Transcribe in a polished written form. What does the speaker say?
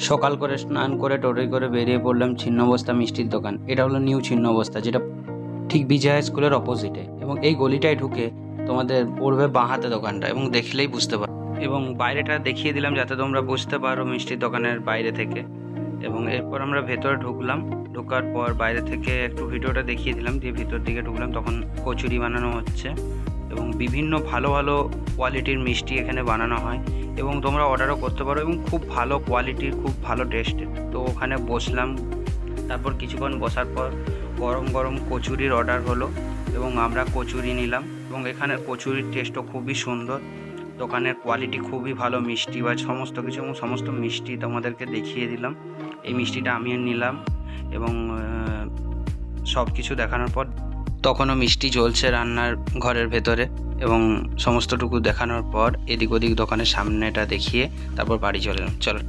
সকাল করে স্নান করে টোটোয় করে বেরিয়ে পড়লাম ছিন্নবস্তা মিষ্টির দোকান। এটা হলো নিউ ছিন্নবস্তা, যেটা ঠিক বিজয়া স্কুলের অপোজিটে, এবং এই গলিটায় ঢুকে তোমাদের পড়বে বাঁ হাতে দোকানটা, এবং দেখলেই বুঝতে পারো। এবং বাইরেটা দেখিয়ে দিলাম যাতে তোমরা বুঝতে পারো মিষ্টির দোকানের বাইরে থেকে। এবং এরপর আমরা ভেতরে ঢুকলাম। ঢোকার পর বাইরে থেকে একটু ভিডিওটা দেখিয়ে দিলাম, দিয়ে ভিতর দিকে ঢুকলাম, তখন কচুরি বানানো হচ্ছে এবং বিভিন্ন ভালো ভালো কোয়ালিটির মিষ্টি এখানে বানানো হয় এবং তোমরা অর্ডারও করতে পারো, এবং খুব ভালো কোয়ালিটির, খুব ভালো টেস্টের। তো ওখানে বসলাম, তারপর কিছুক্ষণ বসার পর গরম গরম কচুরির অর্ডার হলো এবং আমরা কচুরি নিলাম। এবং এখানের কচুরির টেস্টও খুবই সুন্দর, দোকানের কোয়ালিটি খুবই ভালো, মিষ্টি বা সমস্ত কিছু, এবং সমস্ত মিষ্টি তোমাদেরকে দেখিয়ে দিলাম। এই মিষ্টিটা আমি নিলাম এবং সব কিছু দেখানোর পর তখনও মিষ্টি জ্বলছে রান্নার ঘরের ভেতরে, এবং সমস্তটুকু দেখানোর পর এদিক ওদিক দোকানের সামনেটা দেখিয়ে তারপর বাড়ি চলো।